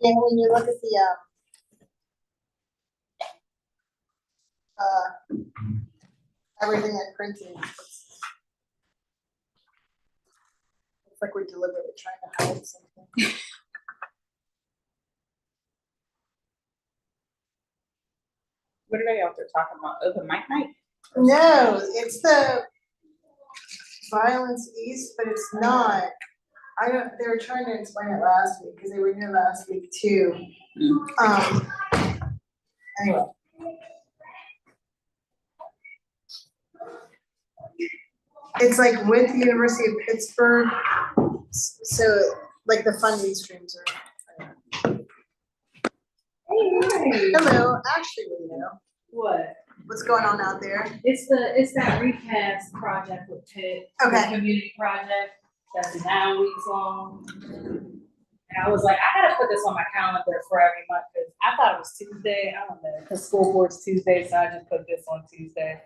Yeah, when you look at the everything I printed, it's like we're deliberately trying to hide something. What are they out there talking about? Open mic night? No, it's the Violence East, but it's not. I don't. They were trying to explain it last week because they were here last week too. Anyway. It's like with the University of Pittsburgh, so like the funding streams are. Hey. Hello, actually, you know What? what's going on out there? It's that recast project with Pitt. Okay. The community project that's 9 weeks long. And I was like, I gotta put this on my calendar for every month because I thought it was Tuesday. I don't know, because school board's Tuesday, so I just put this on Tuesday.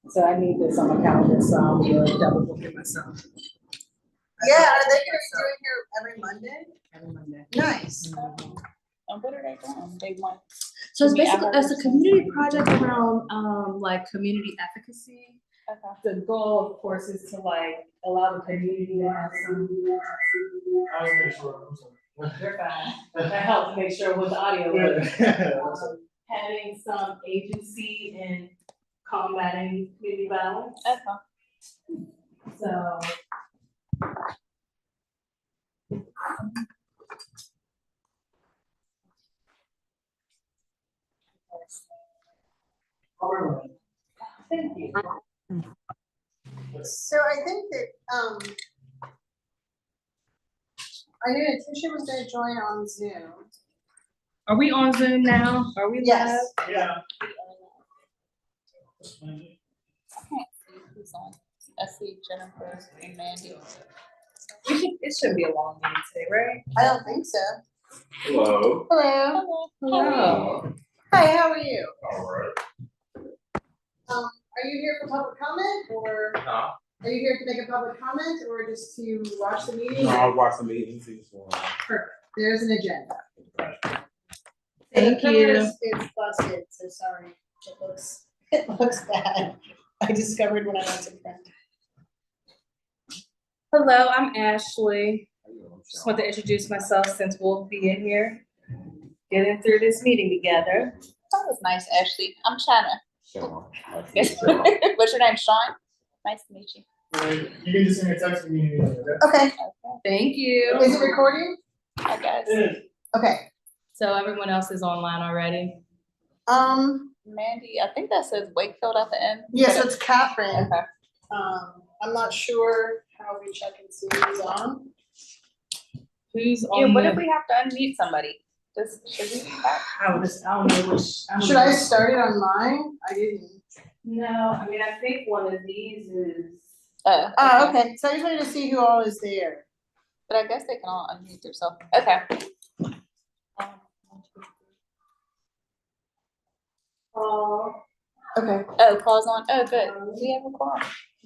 So I need this on my calendar, so I'll be like double booking myself. Yeah, are they gonna be doing here every Monday? Every Monday. Nice. And what are they doing? They want. So it's I mean, I basically heard it's a there's community project around like community efficacy. Okay. The goal, of course, is to like allow the community to have some. I was making sure. I'm sorry. You're fine. That helps make sure with the audio. Having some agency in combating community violence. Okay. So. Thank you. So I think that I knew Natisha was gonna join on Zoom. Are we on Zoom now? Are we Yes. live? Yeah. I can't see who's on. I see Jennifer and Mandy. It should be a long meeting today, right? I don't think so. Hello. Hello. Hello. Hi, how are you? All right. Are you here for public comment or Huh? are you here to make a public comment or just to watch the meeting? No, I'll watch the meeting. See what's going on. Perfect. There's an agenda. Thank The you. printer is busted, so sorry. It looks bad. I discovered when I went to print. Hello, I'm Ashley. Just want to introduce myself since we'll be in here getting through this meeting together. That was nice, Ashley. I'm China. Sean. What's your name, Sean? Nice to meet you. You can just send me a text when you need it. Okay, Okay. Thank you. is it recording? Hi, guys. Okay. So everyone else is online already? Mandy, I think that says Wakefield at the end. Yeah, so it's Catherine. Okay. I'm not sure how we check and see who's on. Who's Yeah, on what the? if we have to unmute somebody? Should we? I don't know which. Should I start it on mine? I didn't. No, I mean, I think one of these is. Oh, okay. So I just wanted to see who all is there. But I guess they can all unmute themselves. Okay. Paul, Okay. Oh, pause on. Oh, good. We have a call.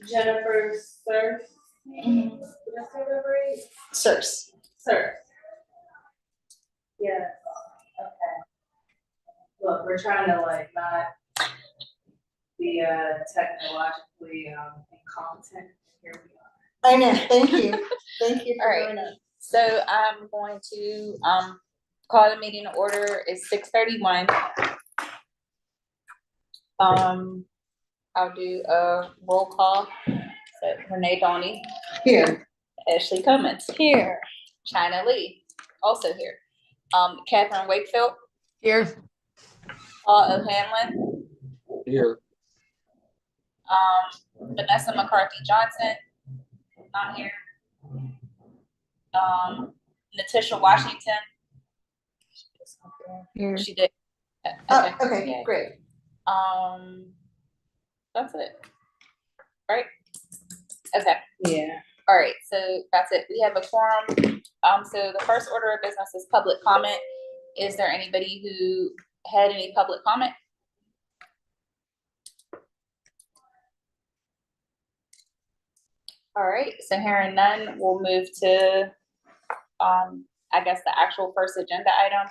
Jennifer Sir. Mhm. Did I say that right? Sirs. Sir. Yeah, okay. Look, we're trying to like not be technologically incompetent. Here we are. I know. Thank you. Thank you All for right. doing it. So I'm going to call the meeting to order. It's 6:31. I'll do a roll call. So Renee Donnie. Here. Ashley Cummins. Here. China Lee. Also here. Catherine Wakefield. Here. Paul O'Hanlon. Here. Vanessa McCarthy Johnson, not here. Natisha Washington, Here. she did. Oh, okay, Yeah. great. That's it. Right? Okay. Yeah. All right, so that's it. We have a quorum. So the first order of business is public comment. Is there anybody who had any public comment? All right, so hearing none, we'll move to, I guess the actual first agenda item,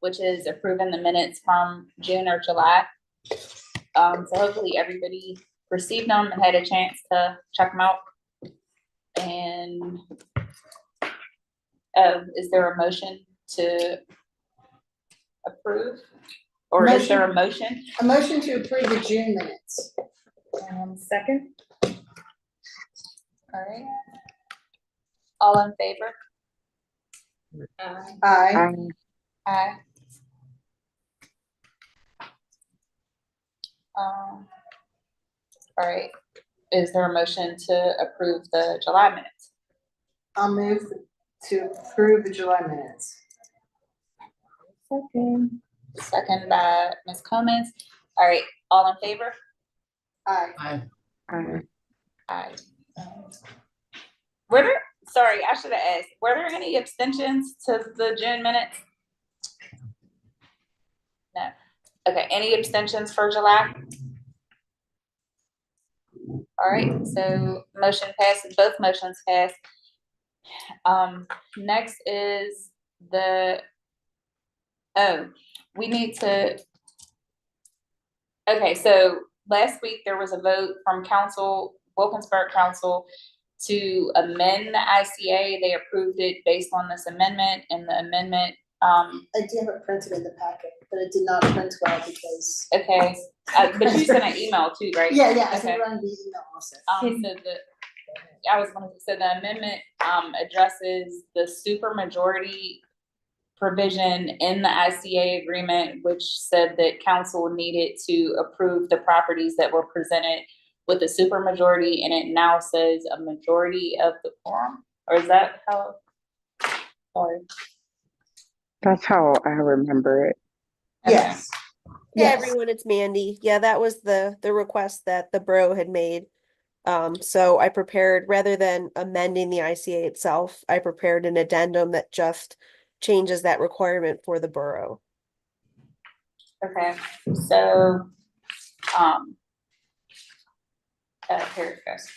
which is approving the minutes from June or July. So hopefully everybody received them and had a chance to check them out. And is there a motion to approve? Or is there a motion? A motion to approve the June minutes. Second? All right. All in favor? Aye. Aye. All right. Is there a motion to approve the July minutes? I'll move to approve the July minutes. Second. Second by Ms. Cummins. All right, all in favor? Aye. Aye. Were there, sorry, I should have asked, were there any abstentions to the June minutes? No. Okay, any abstentions for July? All right, so motion passes, both motions pass. Next is we need to, okay, so last week there was a vote from council, Wilkinsburg Council, to amend the ICA. They approved it based on this amendment, and the amendment, I do have it printed in the packet, but it did not print well because. okay, but you sent an email too, right? Yeah, I Okay. sent it on the email also. So the amendment, addresses the supermajority provision in the ICA agreement, which said that council needed to approve the properties that were presented with a supermajority, and it now says a majority of the quorum, or is that how? Sorry. That's how I remember it. Yes. Yeah, Yes. everyone, it's Mandy. Yeah, that was the request that the borough had made. So I prepared, rather than amending the ICA itself, I prepared an addendum that just changes that requirement for the borough. Okay, so, here it goes.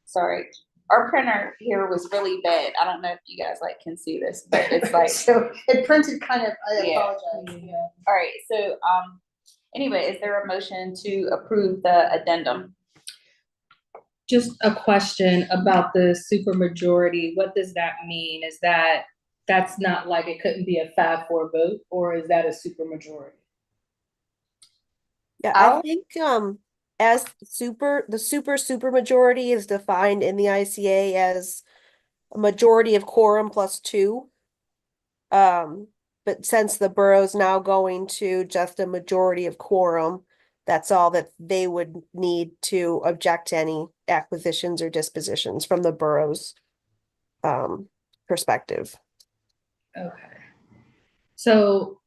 Sorry, our printer here was really bad. I don't know if you guys can see this, but it's like. So it printed kind of, I Yeah. apologize. Yeah. All right, so, anyway, is there a motion to approve the addendum? Just a question about the supermajority. What does that mean? Is that's not like it couldn't be a 5-4 vote, or is that a supermajority? Yeah, I think as the super majority is defined in the ICA as a majority of quorum plus 2. But since the borough's now going to just a majority of quorum, that's all that they would need to object to any acquisitions or dispositions from the borough's perspective. Okay. So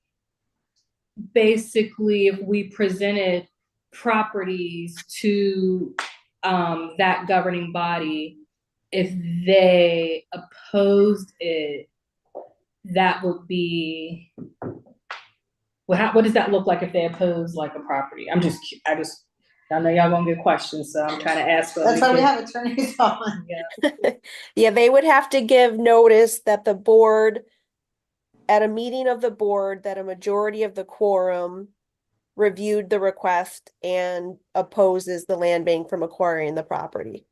basically, if we presented properties to that governing body, if they opposed it, that would be, what does that look like if they oppose like a property? I know y'all gonna get questions, so I'm trying to ask. That's why we have attorneys on. Yeah. Yeah, they would have to give notice that the board, at a meeting of the board, that a majority of the quorum reviewed the request and opposes the land bank from acquiring the property.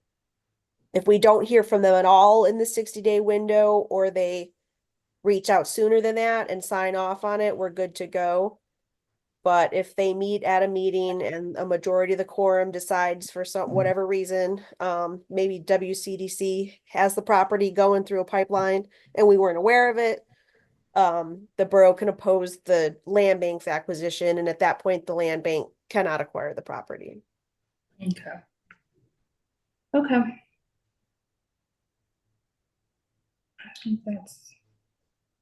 If we don't hear from them at all in the 60-day window, or they reach out sooner than that and sign off on it, we're good to go. But if they meet at a meeting and a majority of the quorum decides for whatever reason, maybe WCDC has the property going through a pipeline and we weren't aware of it, the borough can oppose the land bank's acquisition, and at that point, the land bank cannot acquire the property. Okay. Okay. I think that's,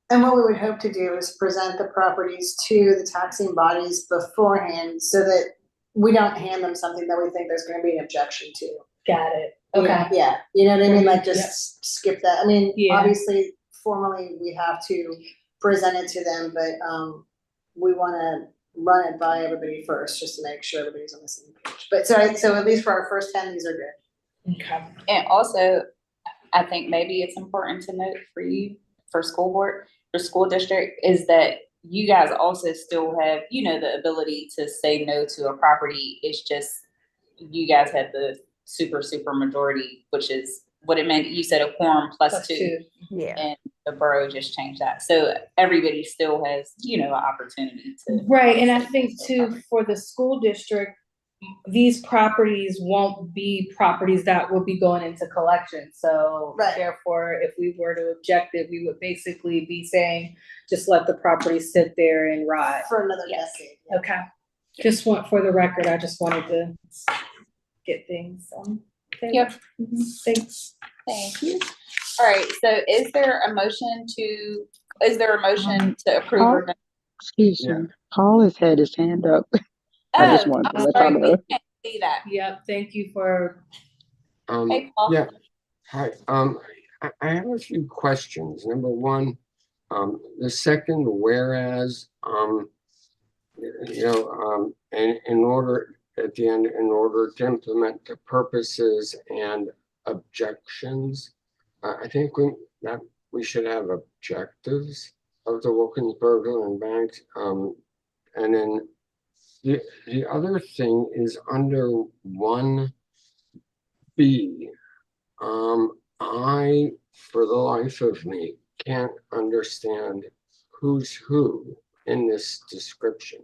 And what we would hope to do is present the properties to the taxing bodies beforehand so that we don't hand them something that we think there's gonna be an objection to. got it. You know, Okay. yeah, you know what I mean, like Yep. just skip that, I mean, Yeah. obviously formally we have to present it to them, but we wanna run it by everybody first, just to make sure everybody's on the same page. But so at least for our first 10, these are good. Okay. And also, I think maybe it's important to note for you, for school board, for school district, is that you guys also still have, you know, the ability to say no to a property. It's just, you guys had the super majority, which is what it meant. You said a quorum plus two. Yeah. And the borough just changed that. So everybody still has, you know, an opportunity to. Right, and I think too, for the school district, these properties won't be properties that will be going into collection. So Right. therefore, if we were to object it, we would basically be saying, just let the property sit there and rot. For another Yes. decade. Okay, just want, for the record, I just wanted to get things on. Yep. Thanks. Thank you. All right, so is there a motion to approve or? Excuse me. Paul has had his hand up. I just Oh, wanted to I'm let sorry, y'all we know. can't see that. Yep, thank you for, Hey, Paul. Yeah, hi, I have a few questions. Number one, the second whereas, in order, at the end, in order to implement the purposes and objections, I think we should have objectives of the Wilkinsburg Land Bank. And then the other thing is under 1B. I, for the life of me, can't understand who's who in this description.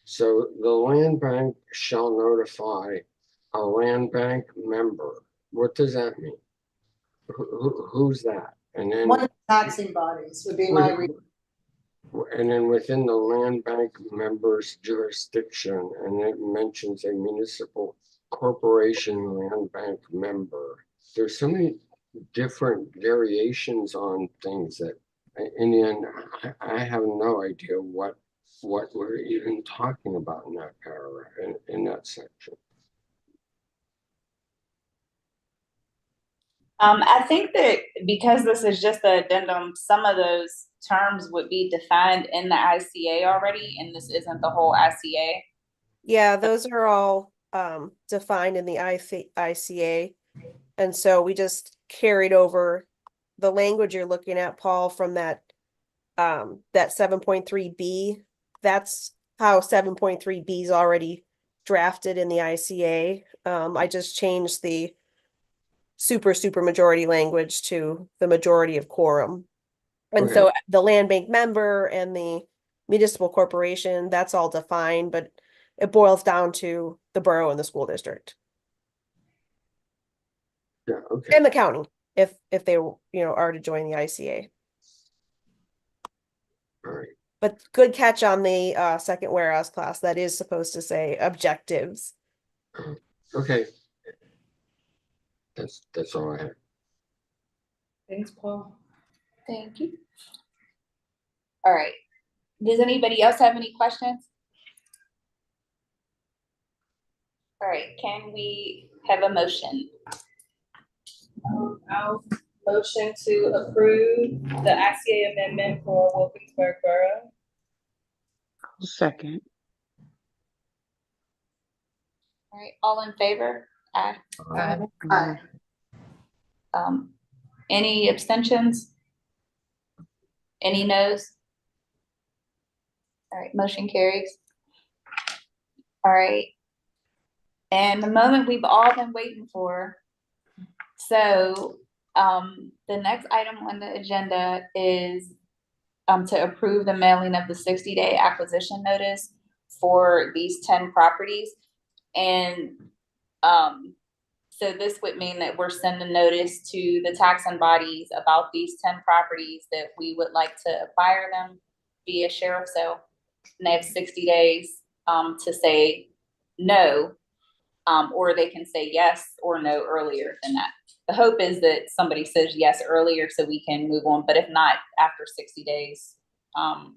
So the land bank shall notify a land bank member. What does that mean? Who's that? And then, One of the taxing bodies would be my reading. and then within the land bank member's jurisdiction, and it mentions a municipal corporation land bank member. There's so many different variations on things that in the end, I have no idea what we're even talking about in that paragraph, in that section. I think that because this is just the addendum, some of those terms would be defined in the ICA already, and this isn't the whole ICA. Yeah, those are all defined in the ICA. And so we just carried over the language you're looking at, Paul, from that 7.3B. That's how 7.3B is already drafted in the ICA. I just changed the super majority language to the majority of quorum. And Okay. so the land bank member and the municipal corporation, that's all defined, but it boils down to the borough and the school district Yeah, okay. and the county if they are to join the ICA. All right. But good catch on the second whereas class. That is supposed to say objectives. Okay. That's all I have. thanks, Paul. Thank you. All right. Does anybody else have any questions? All right, can we have a motion? I'll motion to approve the ICA amendment for Wilkinsburg Borough. Second. All right, all in favor? Aye. Aye. Any abstentions? Any noes? All right, motion carries. All right. And the moment we've all been waiting for. So, the next item on the agenda is to approve the mailing of the 60-day acquisition notice for these 10 properties. And, so this would mean that we're sending notice to the taxing bodies about these 10 properties that we would like to acquire them via sheriff sale. And they have 60 days, to say no. or they can say yes or no earlier than that. The hope is that somebody says yes earlier so we can move on, but if not, after 60 days, not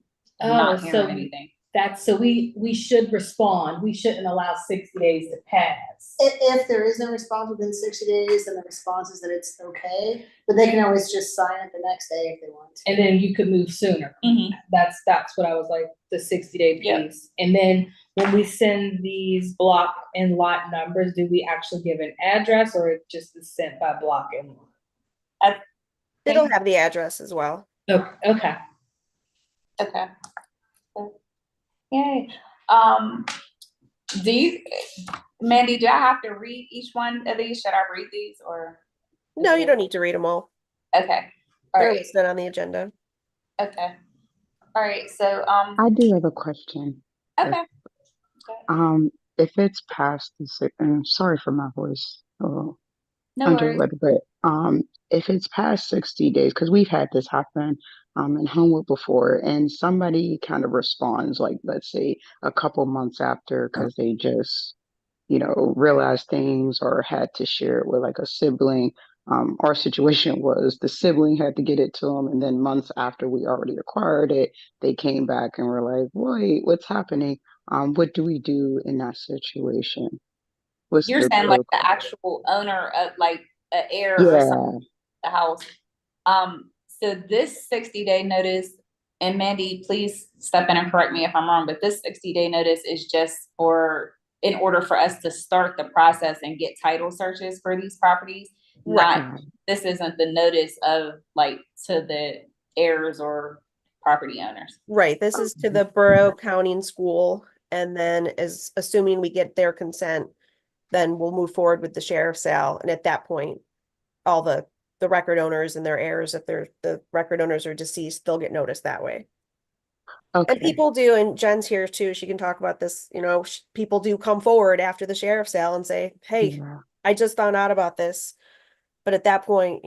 so hearing anything. so we should respond. We shouldn't allow 60 days to pass. If there is no response within 60 days, then the response is that it's okay, but they can always just sign it the next day if they want to. And then you could move sooner. Mhm. That's what I was like, the 60-day Yep. piece. And then when we send these block and lot numbers, do we actually give an address or it just is sent by block and lot? It'll have the address as well. Okay. Okay. Yay. Mandy, do I have to read each one of these? Should I read these or? No, you don't need to read them all. Okay. All They're right. listed on the agenda. Okay. All right. So, I do have a question. okay. If it's past the six, and sorry for my voice, No under the worries. weather, but if it's past 60 days, because we've had this happen in Homewood before, and somebody kind of responds, like let's say a couple months after, because they just realized things or had to share it with like a sibling. Our situation was the sibling had to get it to them, and then months after we already acquired it, they came back and were like, "Wait, what's happening? What do we do in that situation?" What's You're the saying like the protocol? actual owner of like an heir or something, Yeah, the house. So this 60-day notice, and Mandy, please step in and correct me if I'm wrong, but this 60-day notice is just in order for us to start the process and get title searches for these properties. Right. This isn't the notice of like to the heirs or property owners. Right. This is to the borough, county, and school. And then assuming we get their consent, then we'll move forward with the sheriff's sale. And at that point, all the record owners and their heirs, if the record owners are deceased, they'll get noticed that way. And okay. people do, and Jen's here too, she can talk about this, people do come forward after the sheriff's sale and say, hey, Yeah. I just found out about this. But at that point,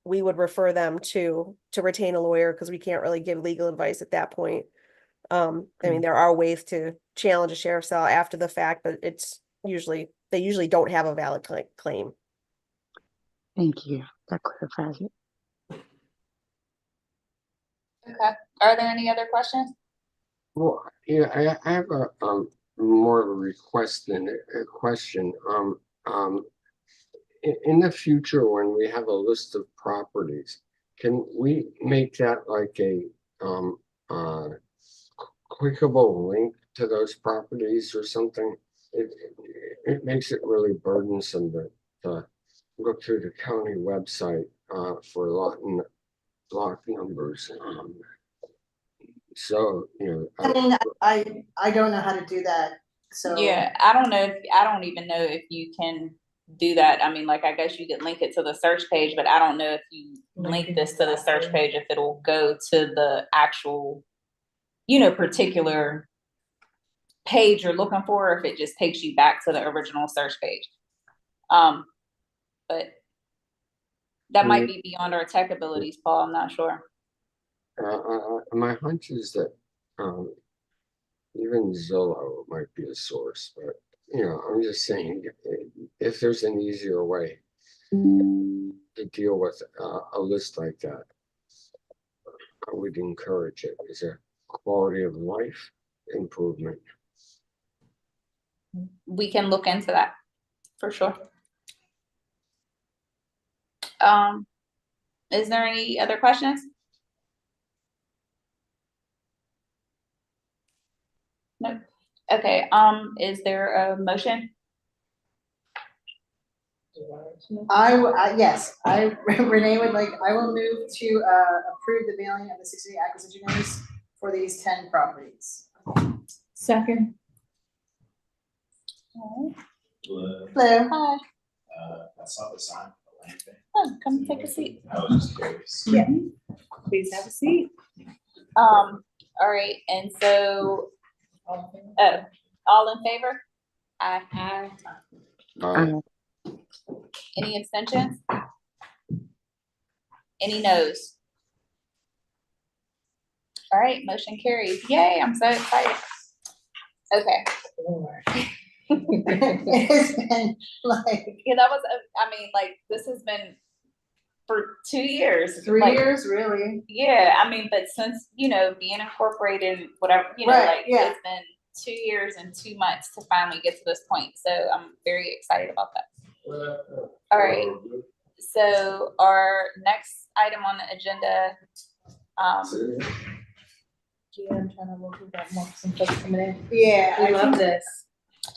we would refer them to retain a lawyer because we can't really give legal advice at that point. I mean, there are ways to challenge a sheriff's sale after the fact, but they usually don't have a valid claim. Thank you. That clarifies it. Okay. Are there any other questions? Well, yeah, I have a more of a request than a question. In the future, when we have a list of properties, can we make that like a clickable link to those properties or something? It makes it really burdensome to look through the county website for lot numbers. So, I mean, I don't know how to do that, so. Yeah, I don't even know if you can do that. I mean, like, I guess you could link it to the search page, but I don't know if you link this to the search page, if it'll go to the actual, particular page you're looking for, or if it just takes you back to the original search page. But that might be beyond our tech abilities, Paul. I'm not sure. My hunch is that even Zillow might be a source, but I'm just saying if there's an easier way to deal with a list like that, I would encourage it. Is a quality of life improvement. We can look into that for sure. Is there any other questions? Nope. Okay, is there a motion? Yes, Renee I will move to approve the mailing of the 60-day acquisition notice for these 10 properties. Second. Hello. Hi. I saw the sign for the land bank. Oh, come take a seat. I was just curious. Yeah. Please have a seat. All right, and so, all in favor? Aye. Any abstentions? Any noes? All right, motion carries. Yay, I'm so excited. Okay. It's been like Yeah, that was, I mean, like, this has been for 2 years. 3 like, years, really. Yeah, I mean, but since, being incorporated, whatever, Right, like, yeah. it's been 2 years and 2 months to finally get to this point, so I'm very excited about that. All right, so our next item on the agenda, Yeah, I'm trying to look who got more, some folks coming in. Yeah. We I love think- this.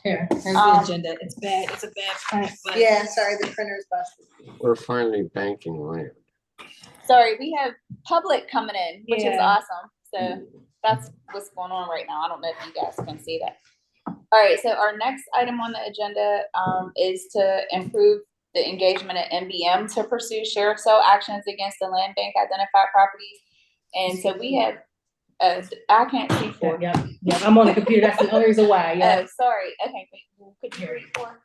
Here, here's the Um, agenda. It's bad, it's a bad print, but. Yeah, sorry, the printer's busted. We're finally banking land. sorry, we have public coming in, which is Yeah. awesome, so that's what's going on right now. I don't know if you guys can see that. All right, so our next item on the agenda, is to improve the engagement at NBM to pursue sheriff sale actions against the land bank identified properties. And so we have, I can't see four. Yeah, I'm on the computer. That's the only reason why, yeah. Oh, sorry, okay, wait, could you read four?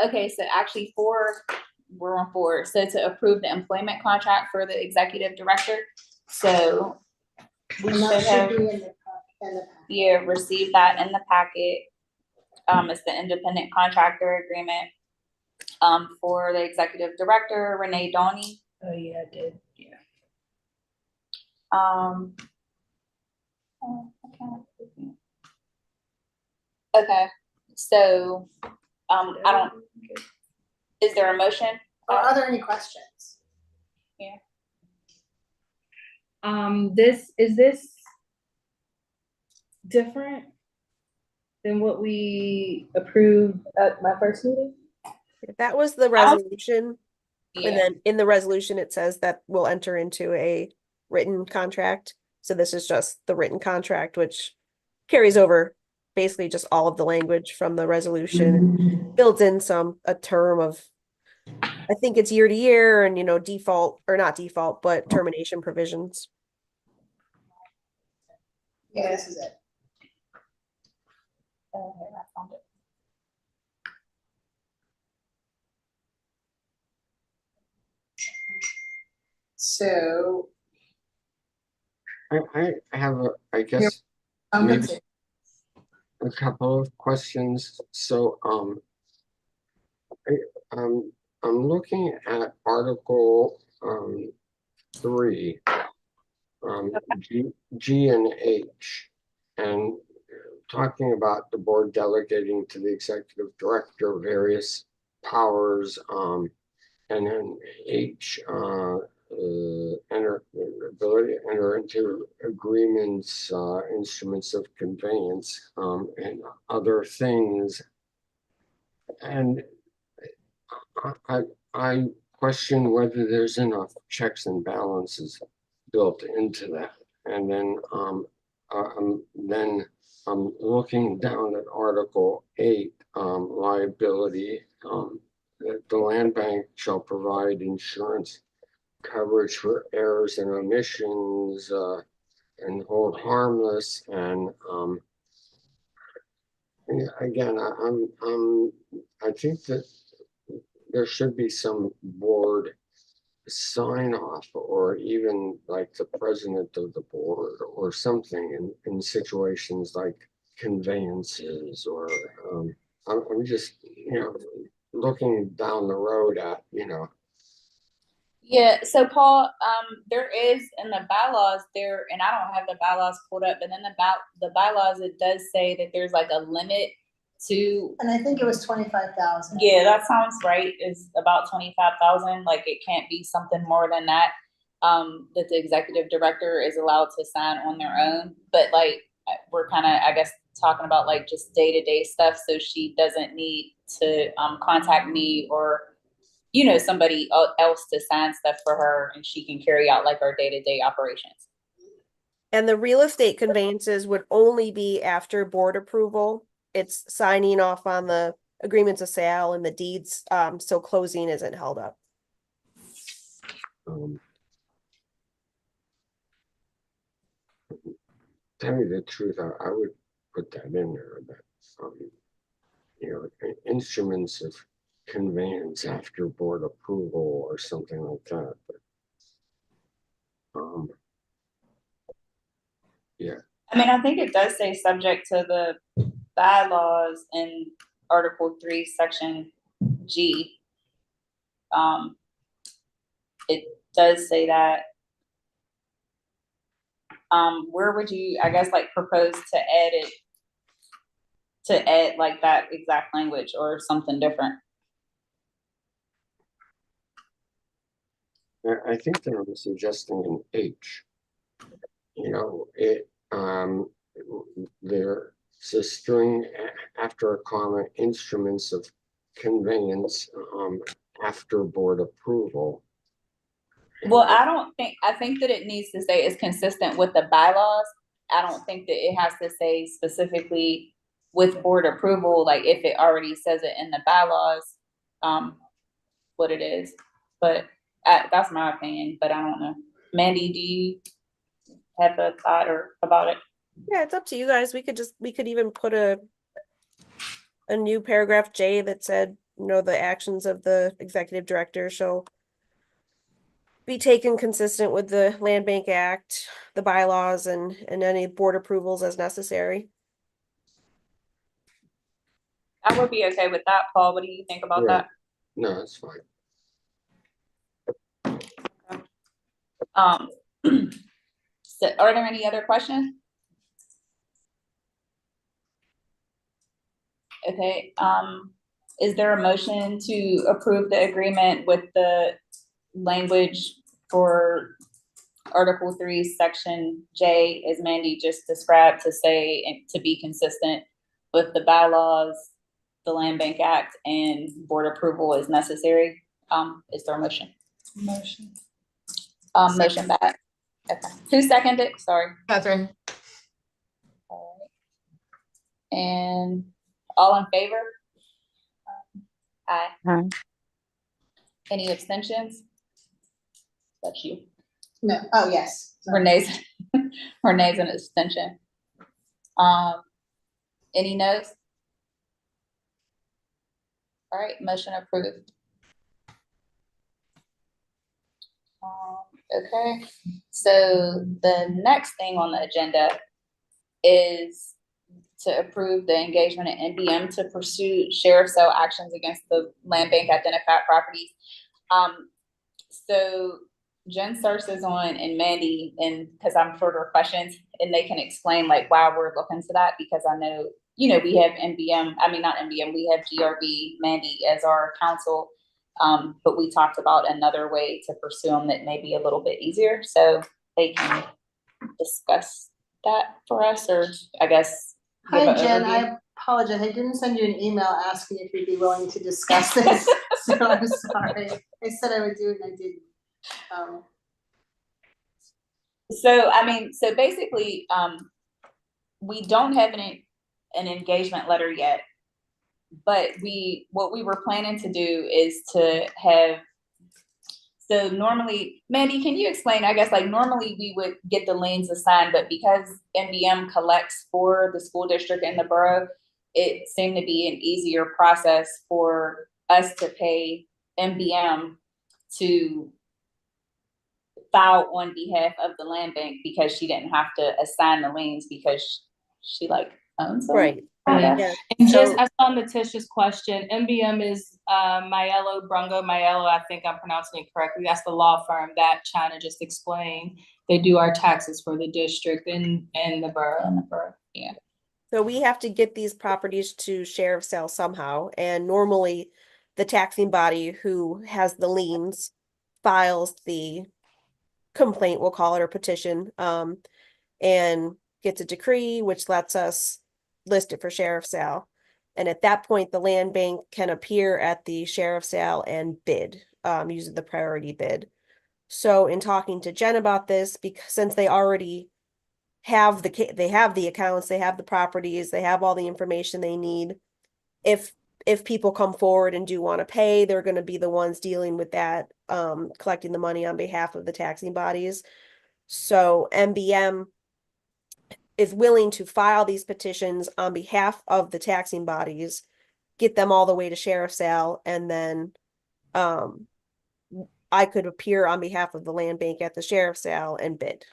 Okay, so actually we're on four, so to approve the employment contract for the executive director, so we And should that have, should be in the packet. yeah, received that in the packet. It's the independent contractor agreement, for the executive director, Renee Donnie. Oh, yeah, I did, yeah. Oh, okay, so, I don't, is there a motion? Or are there any questions? Is this different than what we approved at my first meeting? That was the resolution. And Yeah, then in the resolution, it says that we'll enter into a written contract. So this is just the written contract, which carries over basically just all of the language from the resolution, builds in a term of, I think it's year to year and, default or not default, but termination provisions. Yeah, this is it. okay, I found it. So, I have I guess let's maybe see. a couple of questions. So, I'm looking at Article, 3, G and H, and talking about the board delegating to the executive director various powers, and then H, ability to enter into agreements, instruments of conveyance, and other things. And I question whether there's enough checks and balances built into that. And then I'm looking down at Article 8, liability, that the land bank shall provide insurance coverage for errors and omissions, and hold harmless. And again, I think that there should be some board sign off, or even like the president of the board or something in situations like conveyances, or I'm just, looking down the road at, Yeah, so Paul, there is in the bylaws there, and I don't have the bylaws pulled up, but in the bylaws, it does say that there's like a limit to, And I think it was 25,000. yeah, that sounds right, is about 25,000, like it can't be something more than that. That the executive director is allowed to sign on their own, but like, we're kind of, I guess, talking about like just day-to-day stuff, so she doesn't need to, contact me or, somebody else to sign stuff for her, and she can carry out like our day-to-day operations. And the real estate conveyances would only be after board approval. It's signing off on the agreements of sale and the deeds, so closing isn't held up. Tell me the truth, I would put that in there, that instruments of conveyance after board approval or something like that. But, yeah. I mean, I think it does say subject to the bylaws in Article 3, Section G, it does say that. Where would you, I guess, like propose to add it? To add like that exact language or something different? I think they were suggesting an H. You know, it, there's a string after a comma, instruments of conveyance, after board approval. Well, I think that it needs to say it's consistent with the bylaws. I don't think that it has to say specifically with board approval, like if it already says it in the bylaws, what it is. But that's my opinion, but I don't know. Mandy, do you have a thought or about it? Yeah, it's up to you guys. We could even put a new paragraph J that said, you know, the actions of the executive director shall be taken consistent with the Land Bank Act, the bylaws, and any board approvals as necessary. I would be okay with that. Paul, what do you think about that? No, it's fine. So are there any other questions? Okay, is there a motion to approve the agreement with the language for Article 3, Section J, as Mandy just described, to say, and to be consistent with the bylaws, the Land Bank Act, and board approval is necessary? Is there a motion? Motion. Motion back. Okay. Who seconded it? Sorry. Catherine. All right. And all in favor? Aye. Aye. Any abstentions? That's you. No, oh, yes. Sorry. Renee's an abstention. Any no's? All right, motion approved. Okay, so the next thing on the agenda is to approve the engagement at NBM to pursue sheriff sale actions against the land bank identified properties. So Jen Surs is on and Mandy, and because I'm shorter of questions, and they can explain like why we're looking to that, because I know, you know, we have NBM, I mean, not NBM, we have GRB, Mandy as our counsel. But we talked about another way to pursue them that may be a little bit easier, so they can discuss that for us, or I guess. Hi, Jen, I apologize, I didn't send you an email asking if you'd be willing to discuss this, so I'm sorry. I said I would do it and I didn't. So, I mean, so basically, we don't have an engagement letter yet, but what we were planning to do is to have, so normally, Mandy, can you explain, I guess, like normally we would get the liens assigned, but because NBM collects for the school district and the borough, it seemed to be an easier process for us to pay NBM to file on behalf of the land bank, because she didn't have to assign the liens because she like owns them. Right. Yeah. And So- just as on Letitia's question, MBM is Maiello Brungo. Maiello, I think I'm pronouncing it correctly. That's the law firm that China just explained. They do our taxes for the district and the borough. Yeah. So we have to get these properties to sheriff sale somehow, and normally the taxing body who has the liens files the complaint, we'll call it, or petition, and gets a decree, which lets us list it for sheriff sale. And at that point, the land bank can appear at the sheriff sale and bid, using the priority bid. So in talking to Jen about this, because since they already have they have the accounts, they have the properties, they have all the information they need. If people come forward and do want to pay, they're going to be the ones dealing with that, collecting the money on behalf of the taxing bodies. So NBM is willing to file these petitions on behalf of the taxing bodies, get them all the way to sheriff sale, and then I could appear on behalf of the land bank at the sheriff sale and bid.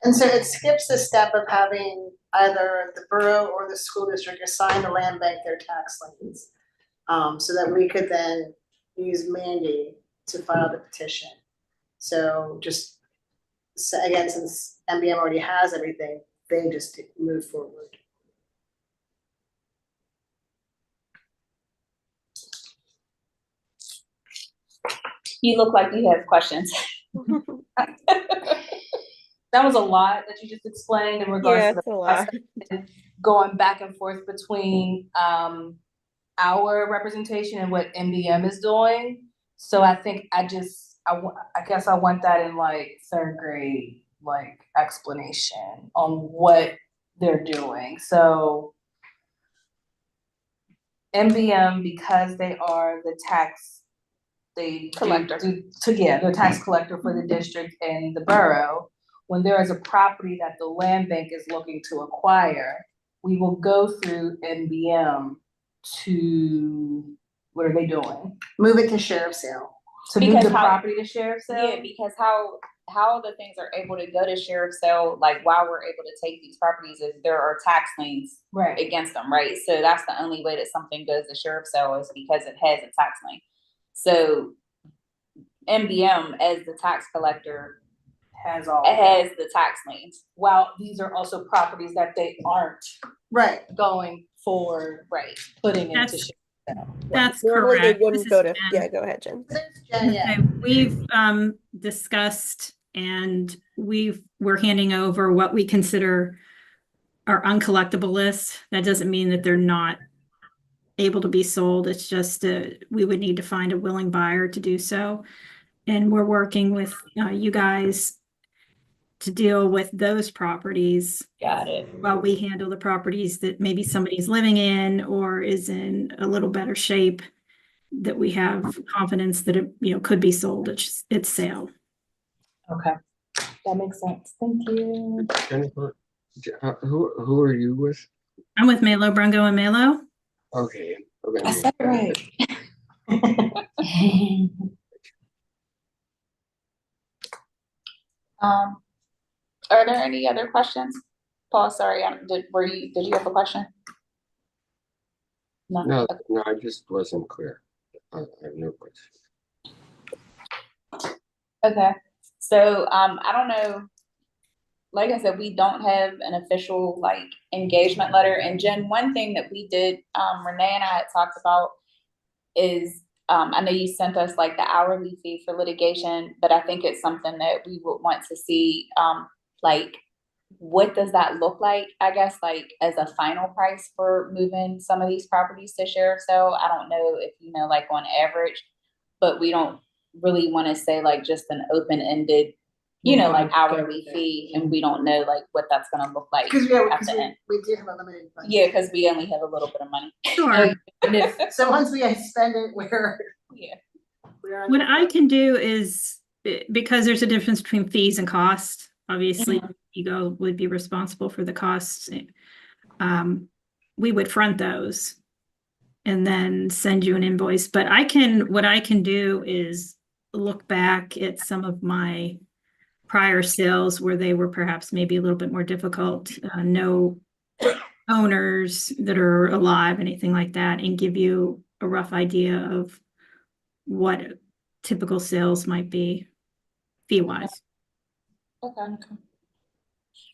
And so it skips the step of having either the borough or the school district assign the land bank their tax liens. So that we could then use Mandy to file the petition. So just, so again, since MBM already has everything, they just move forward. You look like you have questions. That was a lot that you just explained in regards Yeah, to it's the a lot. process, going back and forth between our representation and what MBM is doing. So I think I guess I want that in like third grade, like explanation on what they're doing. So MBM, because they are the tax, Collector. the tax collector for the district and the borough. When there is a property that the land bank is looking to acquire, we will go through NBM to, what are they doing? Move it to sheriff sale. To move Because the how- property to sheriff's sale? Yeah, because how the things are able to go to sheriff's sale, like while we're able to take these properties, is there are tax liens Right. against them, right? So that's the only way that something goes to sheriff's sale is because it has a tax lien. So MBM as the tax collector Has all. it has the tax liens, While these are also properties that they aren't Right. going for right? putting into That's- sheriff's sale. That's Normally they correct. wouldn't This go is to, Jen. yeah, go ahead, Jen. There's Jen, yeah. Okay, we've discussed and we're handing over what we consider our uncollectible list. That doesn't mean that they're not able to be sold. It's just we would need to find a willing buyer to do so. And we're working with you guys to deal with those properties Got it. while we handle the properties that maybe somebody's living in or is in a little better shape, that we have confidence that it, could be sold at its sale. Okay, that makes sense. Thank you. Jennifer, who are you with? I'm with Melo, Brungo and Melo. Okay. I said it right. Are there any other questions? Paul, sorry, did you have a question? No, I just wasn't clear. I have no question. Okay, so, I don't know. Like I said, we don't have an official like engagement letter. And Jen, one thing that we did, Renee and I had talked about is, I know you sent us like the hourly fee for litigation, but I think it's something that we would want to see, like, what does that look like, I guess, like as a final price for moving some of these properties to sheriff's sale? I don't know if you know, like on average, but we don't really want to say like just an open-ended, like hourly fee, and we don't know like what that's gonna look like Because at the end. we do have a limited budget. Yeah, because we only have a little bit of money. Sure. So once we spend it, we're on. What I can do is, because there's a difference between fees and cost, obviously, Ego would be responsible for the costs. We would front those and then send you an invoice. But what I can do is look back at some of my prior sales where they were perhaps maybe a little bit more difficult, no owners that are alive, anything like that, and give you a rough idea of what typical sales might be fee-wise. Okay.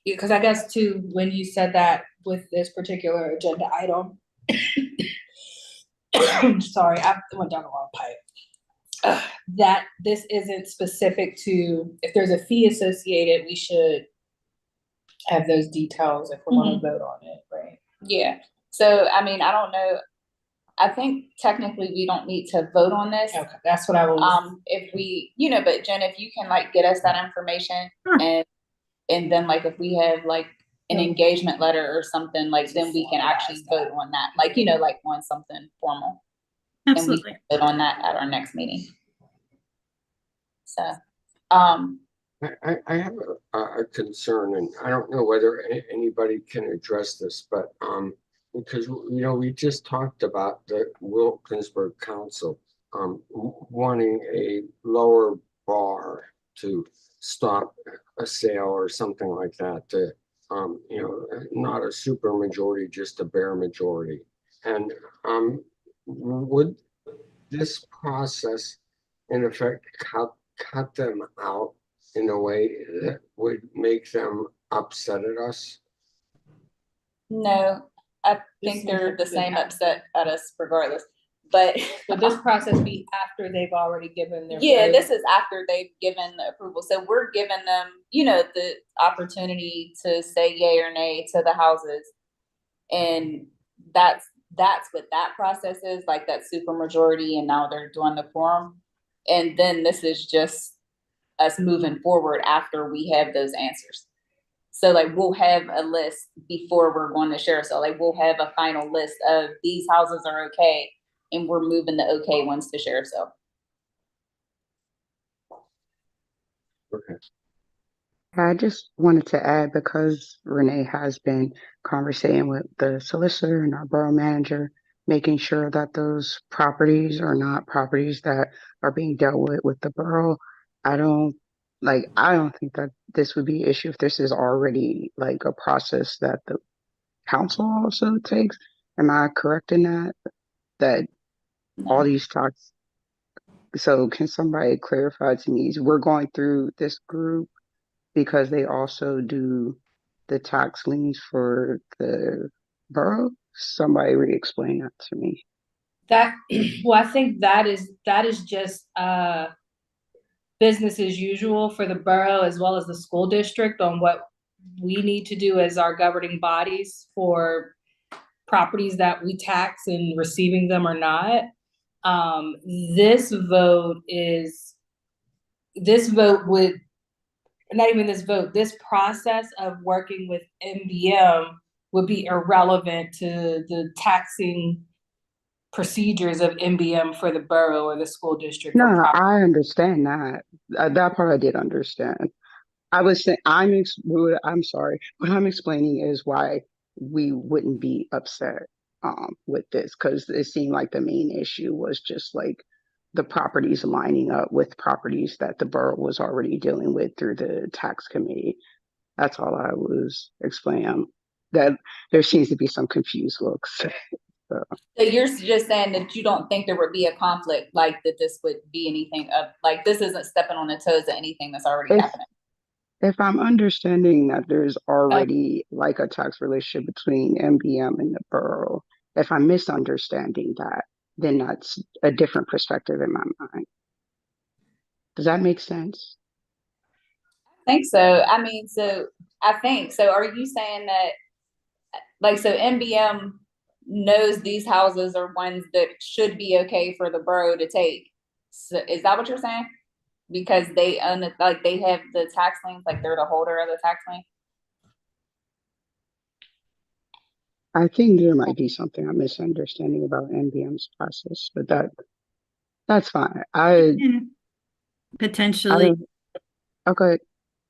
Yeah, because I guess too, when you said that with this particular agenda item, sorry, I went down the wrong pipe. That this isn't specific to, if there's a fee associated, we should have those details if we want to vote on it, right? Yeah, so I mean, I don't know. I think technically we don't need to vote on this. Okay, that's what I was. If we, but Jen, if you can like get us that information Sure. and then like if we have like an engagement letter or something, like then we can actually vote on that, like, like on something formal. Absolutely. And we can vote on that at our next meeting. So, I I have a concern, and I don't know whether anybody can address this, but because we just talked about the Wilkinsburg Council wanting a lower bar to stop a sale or something like that to, you know, not a super majority, just a bare majority. And would this process in effect cut them out in a way that would make them upset at us? No, I think they're the same upset at us regardless, but. Would this process be after they've already given their? Yeah, vote? this is after they've given the approval, so we're giving them, you know, the opportunity to say yay or nay to the houses. And that's what that process is, like that super majority, and now they're doing the quorum. And then this is just us moving forward after we have those answers. So like we'll have a list before we're going to share. So like we'll have a final list of these houses are okay, and we're moving the okay ones to sheriff's sale. Okay. I just wanted to add, because Renee has been conversating with the solicitor and our borough manager, making sure that those properties are not properties that are being dealt with the borough. I don't think that this would be an issue if this is already like a process that the council also takes. Am I correct in that? That all these talks, so can somebody clarify to me, we're going through this group because they also do the tax liens for the borough? Somebody re-explain that to me. That, well, I think that is just, business as usual for the borough as well as the school district on what we need to do as our governing bodies for properties that we tax and receiving them or not. This vote would, not even this vote, this process of working with MBM would be irrelevant to the taxing procedures of MBM for the borough or the school district. No, I understand that. That part I did understand. I was saying, I'm sorry. What I'm explaining is why we wouldn't be upset with this, because it seemed like the main issue was just like the properties lining up with properties that the borough was already dealing with through the tax committee. That's all I was explaining. That there seems to be some confused looks. So you're just saying that you don't think there would be a conflict, like that this would be anything of, like this isn't stepping on the toes of anything that's already happening. if I'm understanding that there's already like a tax relationship between MBM and the borough, if I'm misunderstanding that, then that's a different perspective in my mind. Does that make sense? I think so. I mean, so I think so. Are you saying that, like, so MBM knows these houses are ones that should be okay for the borough to take? So is that what you're saying? Because they own it, like they have the tax liens, like they're the holder of the tax lien? I think there might be something I'm misunderstanding about NBM's process, but that's fine. Potentially, Okay.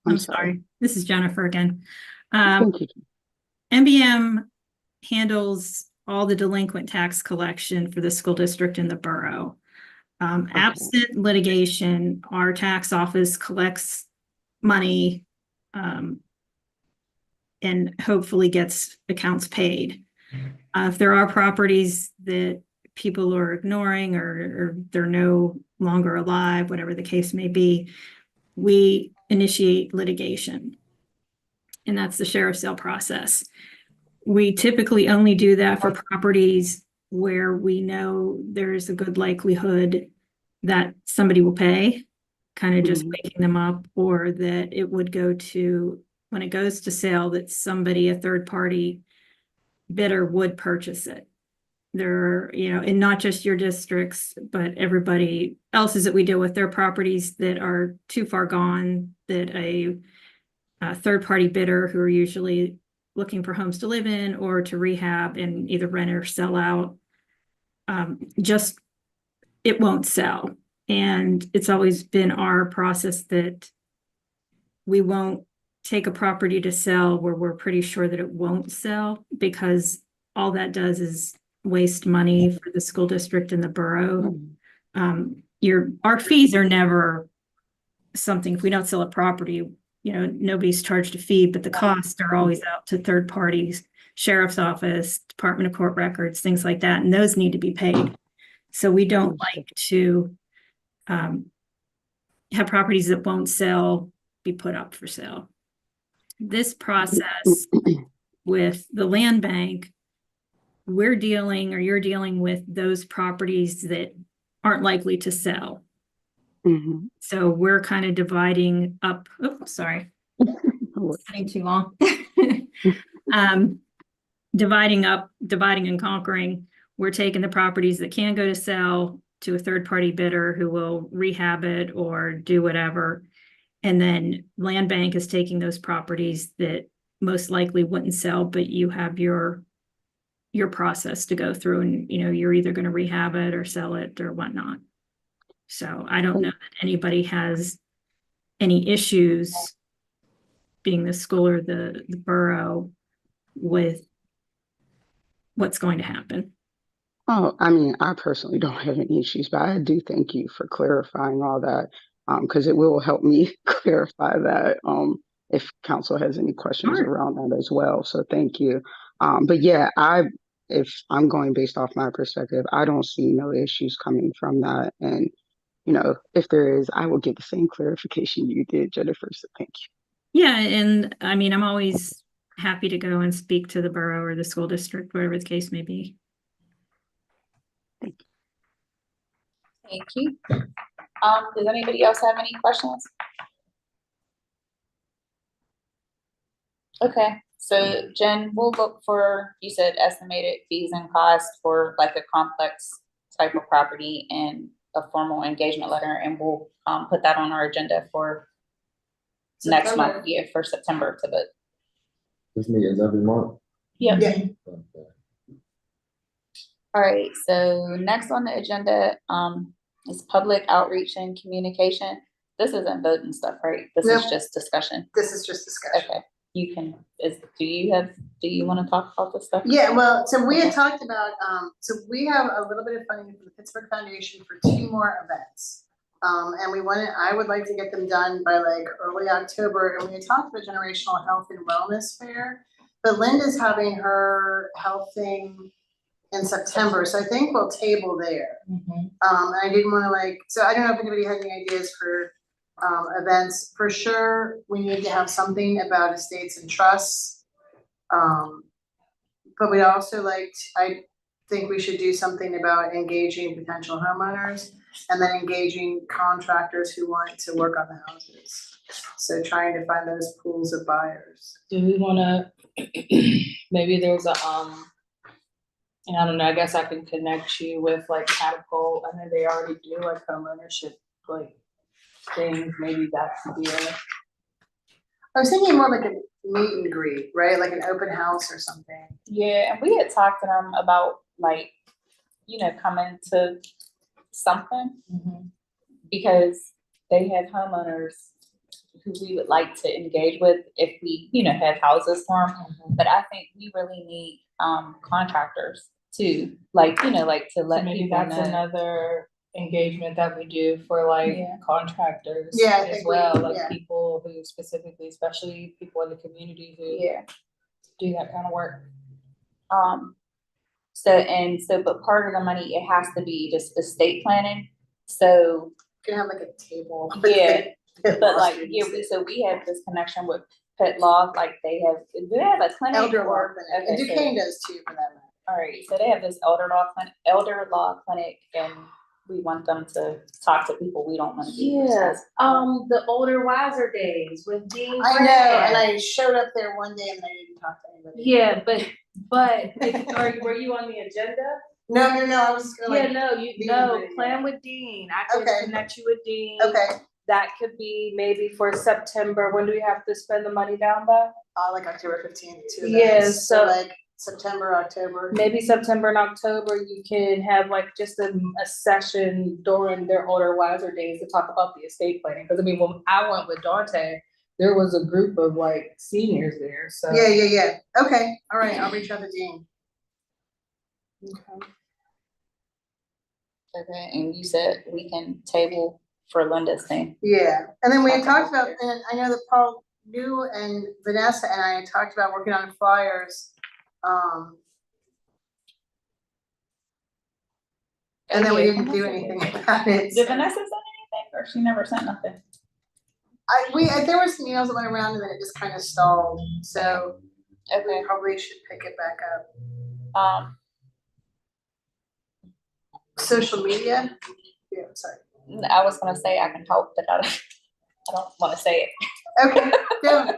I'm sorry. This is Jennifer again. Thank you. MBM handles all the delinquent tax collection for the school district and the borough. Absent litigation, our tax office collects money and hopefully gets accounts paid. If there are properties that people are ignoring or they're no longer alive, whatever the case may be, we initiate litigation. And that's the sheriff's sale process. We typically only do that for properties where we know there's a good likelihood that somebody will pay, kind of just waking them up, or that it would go to, when it goes to sale, that somebody, a third party bidder would purchase it. There are, and not just your districts, but everybody else's that we deal with, their properties that are too far gone, that a third party bidder, who are usually looking for homes to live in or to rehab and either rent or sell out, just it won't sell. And it's always been our process that we won't take a property to sell where we're pretty sure that it won't sell, because all that does is waste money for the school district and the borough. Our fees are never something, if we don't sell a property, you know, nobody's charged a fee, but the costs are always out to third parties, sheriff's office, Department of Court Records, things like that, and those need to be paid. So we don't like to have properties that won't sell be put up for sale. This process with the land bank, we're dealing, or you're dealing with those properties that aren't likely to sell. Mhm. So we're kind of dividing up, oh, sorry, sitting too long. Dividing and conquering. We're taking the properties that can go to sell to a third party bidder who will rehab it or do whatever. And then land bank is taking those properties that most likely wouldn't sell, but you have your process to go through, and you know, you're either going to rehab it or sell it or whatnot. So I don't know that anybody has any issues, being the school or the borough, with what's going to happen. Oh, I mean, I personally don't have any issues, but I do thank you for clarifying all that, because it will help me clarify that, if council has any questions Sure. around that as well. So thank you. But yeah, if I'm going based off my perspective, I don't see no issues coming from that. And, you know, if there is, I will get the same clarification you did, Jennifer. So thank you. Yeah, and I mean, I'm always happy to go and speak to the borough or the school district, whatever the case may be. Thank you. Does anybody else have any questions? Okay, so Jen, we'll look for, you said estimated fees and costs for like a complex type of property and a formal engagement letter, and we'll put that on our agenda for next September. month, yeah, for September to vote. This meeting is every month. Yep. Yeah. Okay. All right, so next on the agenda is public outreach and communication. This isn't voting stuff, right? This is Nope. just discussion. This is just discussion. Okay, you can, do you want to talk about this stuff? Yeah, well, so we had talked about, so we have a little bit of funding from the Pittsburgh Foundation for 2 more events. And I would like to get them done by like early October, and we had talked about generational health and wellness fair. But Linda's having her health thing in September, so I think we'll table there. I didn't wanna so I don't know if anybody had any ideas for events. For sure, we need to have something about estates and trusts. But we also I think we should do something about engaging potential homeowners and then engaging contractors who want to work on the houses. So trying to find those pools of buyers. Do we wanna, maybe there's a, and I don't know, I guess I can connect you with like Catapult. I know they already do like homeownership, like things, maybe that could be a. I was thinking more like a meet and greet, right? Like an open house or something. Yeah, and we had talked to them about like, you know, coming to something, because they have homeowners who we would like to engage with if we, you know, have houses for them. But I think we really need contractors too, like, you know, like to let Maybe people that's know. another engagement that we do for like Yeah. contractors Yeah, I as think well, we- like yeah. people who specifically, especially people in the community who Yeah. do that kind of work. But part of the money, it has to be just estate planning. So You can have like a table. yeah, Pit but law like, students. we have this connection with Pet Law, like do they have a clinic? Elder law or- clinic, and okay, so- Duquesne does too for that matter. All right, so they have this elder law clinic, and we want them to talk to people we don't want to be. Yes, the older wiser days with Dean. I know, Grant. and I showed up there one day and I didn't talk to anybody. Yeah, but were you on the agenda? No, I was just gonna Yeah, like, no, Dean Grant. plan with Dean. I can Okay. connect you with Dean. okay, That could be maybe for September. When do we have to spend the money down by? like October 15th, 2 Yeah, events. So so- like September, October. Maybe September and October, you can have like just a session during their older wiser days to talk about the estate planning. Cause I mean, when I went with Dante, there was a group of like seniors there, so. Yeah. Okay, all right, I'll reach out to Dean. Okay, and you said we can table for Linda's thing. Yeah, and then we had talked about, and I know that Paul, you and Vanessa and I talked about working on flyers. And then we didn't do anything about it. Did Vanessa send anything, or she never sent nothing? There were some emails that went around and then it just kind of stalled, so we Okay, probably should pick it back up. Social media? Yeah, sorry. I was gonna say I can help, but I don't wanna say it. Okay,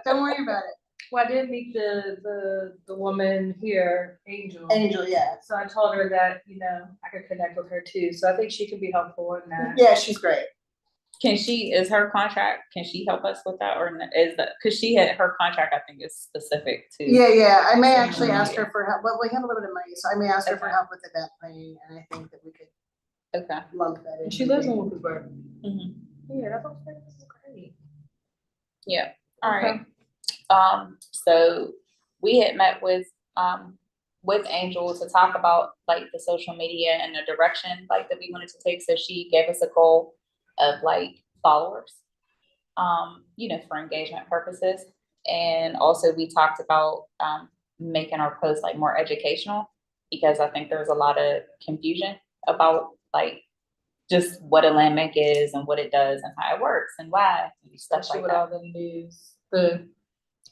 don't worry about it. Well, I did meet the woman here, Angel. Angel, yeah. So I told her that, you know, I could connect with her too, so I think she could be helpful in that. Yeah, she's great. Is her contract, can she help us with that, or is that, cause her contract, I think, is specific to. Yeah, I may social actually ask media. her for help, but we have a little bit of money, so I may ask her for Okay. help with event planning, and I think that we could Okay. lump that in. She lives in Wilkinsburg. Mhm. Yeah, that's what I'm saying, this is great. Yeah, all Okay. right. So we had met with Angel to talk about like the social media and the direction like that we wanted to take. So she gave us a goal of like followers, you know, for engagement purposes. And also we talked about making our posts like more educational, because I think there's a lot of confusion about like just what a land bank is and what it does and how it works and why and stuff Especially like with all that. the news, the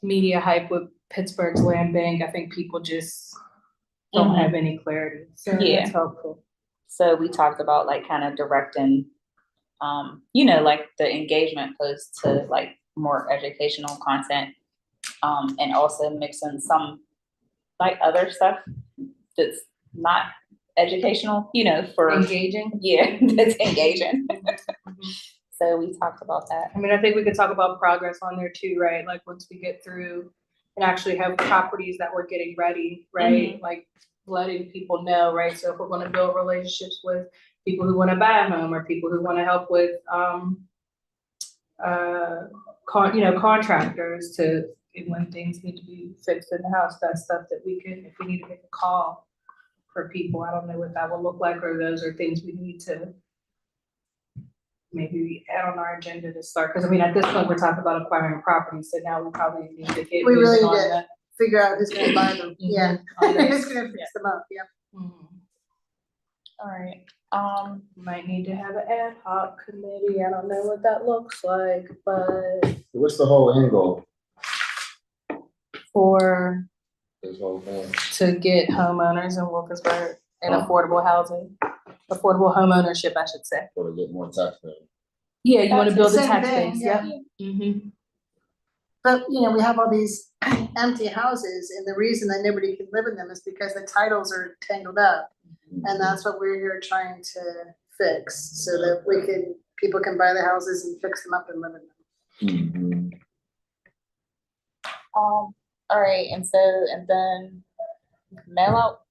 media hype with Pittsburgh's land bank, I think people just don't have any clarity, so Yeah. that's helpful. So we talked about like kind of directing, you know, like the engagement posts to like more educational content, and also mixing some like other stuff that's not educational, you know, for Engaging. yeah, that's engaging. So we talked about that. I mean, I think we could talk about progress on there too, right? Like once we get through and actually have properties that we're getting ready, right? Like letting people know, right? So if we're gonna build relationships with people who wanna buy a home or people who wanna help with, contractors to, when things need to be fixed in the house, that's stuff that we can, if we need to make a call for people, I don't know what that will look like, or those are things we need to maybe add on our agenda to start, because I mean, at this point, we're talking about acquiring property, so now we probably need to get We really moving on need to that. figure out who's gonna buy them, yeah. On this. Who's gonna fix them up, yeah. All right. Might need to have an ad hoc committee, I don't know what that looks like, but What's the whole end goal? for, This whole thing? to get homeowners in Wilkinsburg and Oh. affordable housing, affordable homeownership, I should say. Or to get more taxpayers? Yeah, you wanna That's build the a same tax thing, base, yeah. yep. But, you know, we have all these empty houses, and the reason that nobody can live in them is because the titles are tangled up. And that's what we're here trying to fix, so that people can buy the houses and fix them up and live in them. Mhm. All right, and then mail out.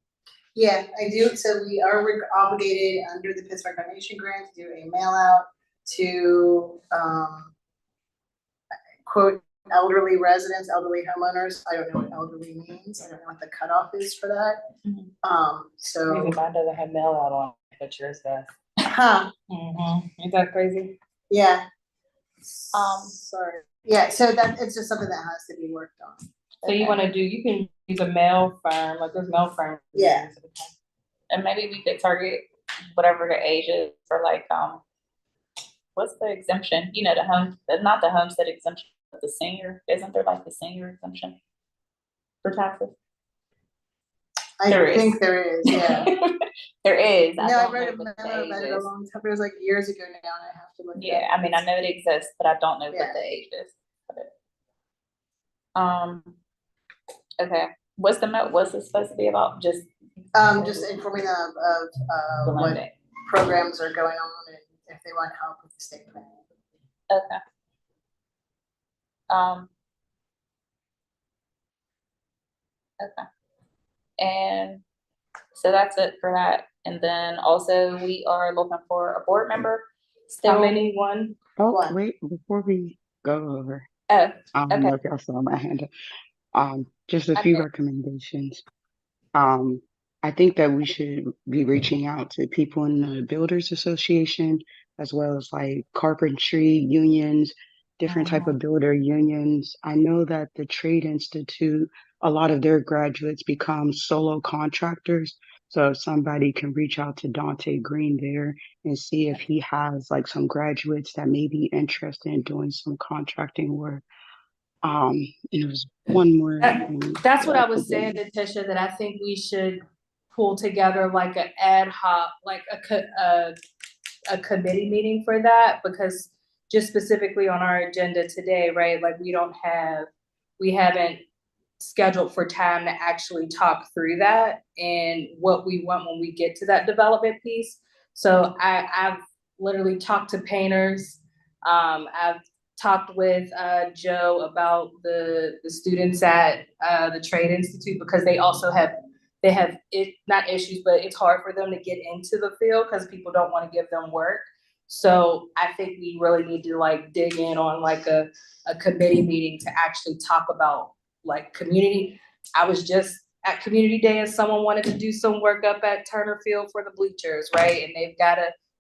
Yeah, I do, so we are obligated under the Pittsburgh Foundation grant to do a mail out to, quote, elderly residents, elderly homeowners. I don't know what elderly means, I don't know what the cutoff is for that. So. Mine doesn't have mail out on, it, but yours does. Huh, Is that crazy? yeah. Um, Sorry, yeah, so it's just something that has to be worked on. So you can use a mail firm, like there's mail firm. Yeah. And maybe we could target whatever the age is for like, what's the exemption? You know, not the homestead exemption, but the senior, isn't there like the senior exemption for taxes? I There is. think there is, yeah. There is. No, I don't read know a what the memo about age it a is. long time, it was like years ago now, and I have to look it Yeah, up. I mean, I know it exists, but I don't know Yeah. what the age is. Okay, what's this supposed to be about? Just Informing them the of land what bank. programs are going on and if they want help with the state plan. Okay. Okay. And so that's it for that. And then also we are looking for a board member. How Still. many? One? Oh, What? wait, before we go over, Oh, I don't know okay. if y'all saw my hand. Just a few Okay. recommendations. I I think that we should be reaching out to people in the Builders Association, as well as like carpentry unions, different type of builder unions. I know that the Trade Institute, a lot of their graduates become solo contractors. So if somebody can reach out to Dante Green there and see if he has like some graduates that may be interested in doing some contracting work. And it was one more thing That's that what I was forget. saying, Natasha, that I think we should pull together like an ad hoc, like a committee meeting for that, because just specifically on our agenda today, right, like we haven't scheduled for time to actually talk through that and what we want when we get to that development piece. So I've literally talked to painters. I've talked with Joe about the students at the Trade Institute, because they also have not issues, but it's hard for them to get into the field because people don't want to give them work. So I think we really need to like dig in on like a committee meeting to actually talk about like community. I was just at community day and someone wanted to do some work up at Turner Field for the bleachers, right? And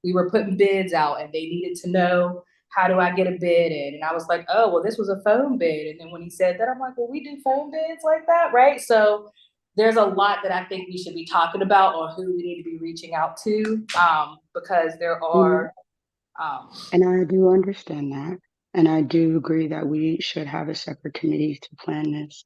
we were putting bids out and they needed to know, how do I get a bid in? And I was like, oh, well, this was a phone bid. And then when he said that, I'm like, well, we do phone bids like that, right? So there's a lot that I think we should be talking about on who we need to be reaching out to, because there are. And I do understand that. And I do agree that we should have a separate committee to plan this.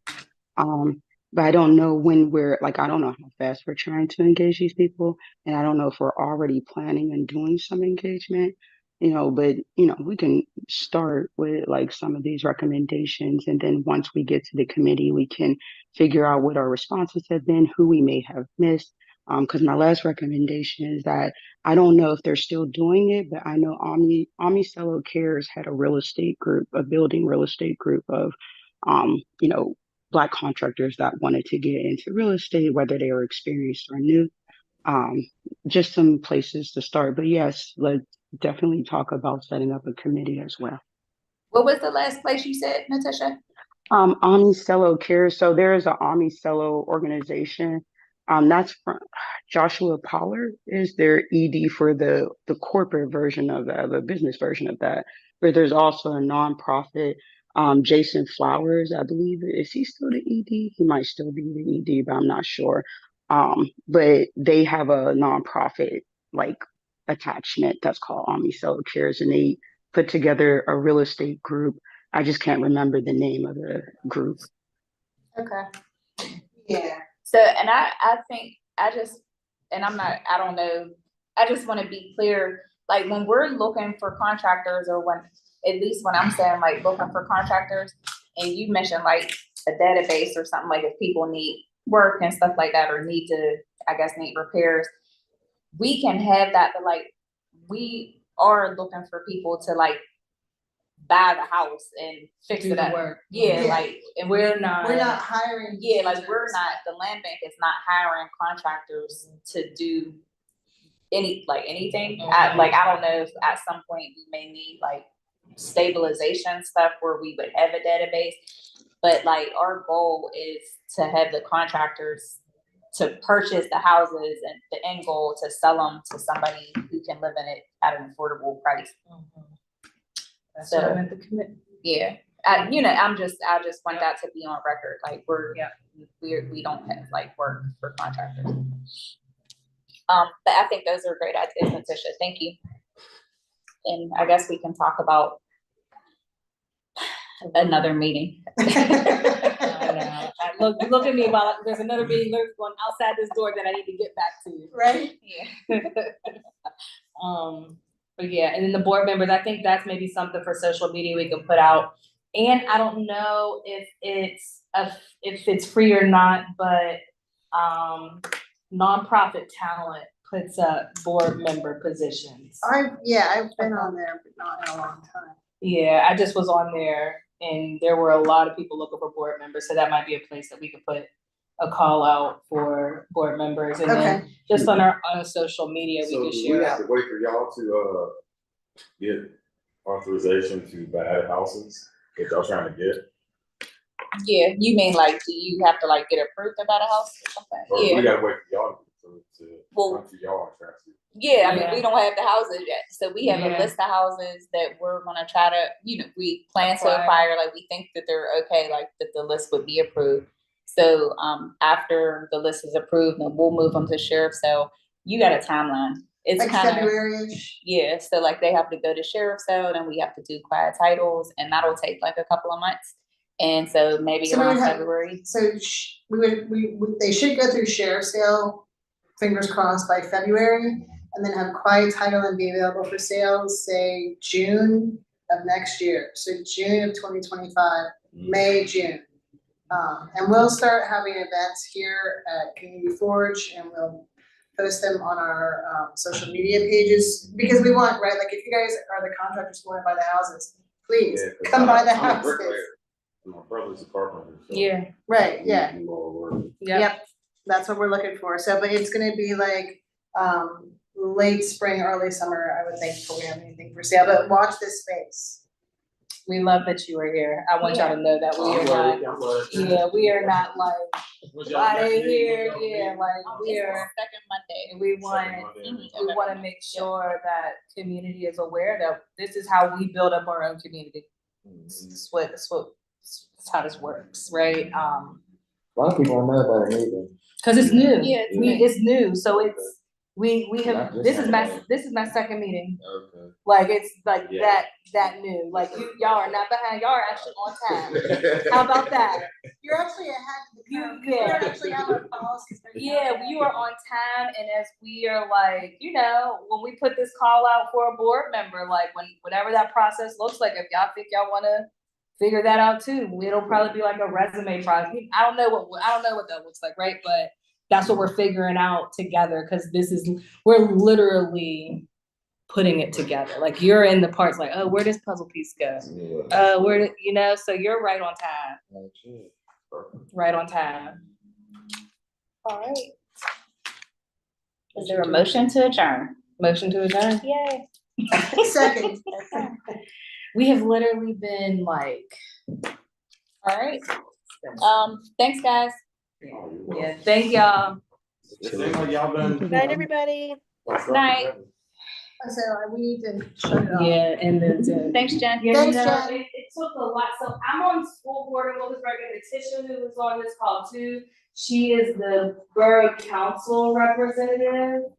But I don't know when I don't know how fast we're trying to engage these people. And I don't know if we're already planning and doing some engagement, but, we can start with like some of these recommendations. And then once we get to the committee, we can figure out what our responses have been, who we may have missed. Because my last recommendation is that I don't know if they're still doing it, but I know Amicello Cares had a building real estate group of, Black contractors that wanted to get into real estate, whether they were experienced or new. Just some places to start. But yes, let's definitely talk about setting up a committee as well. What was the last place you said, Natasha? Amicello Cares. So there is an Amicello organization. That's from Joshua Pollard is their ED for the corporate version of that, the business version of that. But there's also a nonprofit. Jason Flowers, I believe, is he still the ED? He might still be the ED, but I'm not sure. But they have a nonprofit like attachment that's called Amicello Cares, and they put together a real estate group. I just can't remember the name of the group. Okay. Yeah. So, and I think I don't know, I just want to be clear, like when we're looking for contractors, or at least when I'm saying like looking for contractors, and you mentioned like a database or something, like if people need work and stuff like that, or need repairs, we can have that, but like we are looking for people to like buy the house and fix Do it the up. work. Yeah, Yeah. like, and we're not hiring. Yeah, like the land bank is not hiring contractors to do anything. I don't know if at some point we may need like stabilization stuff where we would have a database, but like our goal is to have the contractors to purchase the houses, and the end goal to sell them to somebody who can live in it at an affordable price. That's So, what I meant to commit. yeah. I just want that to be on record. Like we don't have like work for contractors. But I think those are great ideas, Natasha. Thank you. And I guess we can talk about another meeting. I know. Look at me while there's another meeting, there's one outside this door that I need to get back to. Right? Yeah. But yeah, and then the board members, I think that's maybe something for social media we can put out. And I don't know if it's free or not, but nonprofit talent puts up board member positions. I've been on there, but not in a long time. Yeah, I just was on there and there were a lot of people looking for board members, so that might be a place that we could put a call out for board members, and then just on our social media we can share. We have to wait for y'all to get authorization to buy houses that y'all trying to get. Yeah, you mean like, do you have to like get approved about a house or something? Or Yeah. we gotta wait for y'all. to Well- run to y'all, try to. Yeah, I mean, Yeah. we don't have the houses yet, so we have a Yeah. list of houses that we're gonna try to, we plan to Acquire. acquire, like, we think that they're okay, like, that the list would be approved. So, after the list is approved, then we'll move them to sheriff's sale. You got a timeline. It's Like kinda, February-ish. yeah, so like they have to go to sheriff's sale, then we have to do quiet titles, and that'll take like a couple of months. And so maybe So we around would have- February. So they should go through sheriff's sale, fingers crossed, by February, and then have quiet title and be available for sales, say, June of next year. So June of 2025, May, June. And we'll start having events here at Community Forge, and we'll post them on our social media pages, because we want, right, like, if you guys are the contractors who wanna buy the houses, please, Yeah, 'cause come buy the I'm a houses. bricklayer. My brother's a carpenter. so Yeah, Right, yeah. we do all the work. yeah. That's what we're looking for, so, but it's gonna be like, late spring, early summer, I would think, before we have anything for sale, but watch this space. We love that you are here. I want y'all to know that we I'm are worried, not, I'm worried. yeah, we are not like, Was y'all why back they then? here, Was y'all yeah, big? like, It's we the are, second Monday. and we Second want, Monday every Mhm. we month. wanna make sure that community is aware that this is how we build up our own community. It's how this works, right? A lot of people are mad about it either. Cause it's new. Yeah, it's We, new. it's new, so we Not have, this this is my, Sunday. this is my second meeting. Okay. Like, it's like Yeah. that new, like, y'all are not behind, y'all are actually on time. How about that? You're actually ahead of the You- curve. yeah. We don't actually have our policies. written out Yeah, yet. you are on time, and as we are like, when we put this call out for a board member, like, whatever that process looks like, if y'all think y'all wanna figure that out too, it'll probably be like a resume process. I don't know what that looks like, right? But that's what we're figuring out together, cause we're literally putting it together. Like, you're in the parts like, oh, where does puzzle piece go? Yeah. So you're right on time, Oh, shit. right on time. All right. Is there a motion to adjourn? Motion to adjourn? Yay. Second. We have literally been like, All right. Thanks, guys. yeah, thank y'all. It seems like y'all been. Good night, everybody. Night. So we need to shut it off. Yeah, and then. Thanks, Jen. Yeah, Thanks, you know, Jen. it took a lot. So I'm on school board in Wilkinsburg, and Letitia, who was on this call too, she is the borough council representative.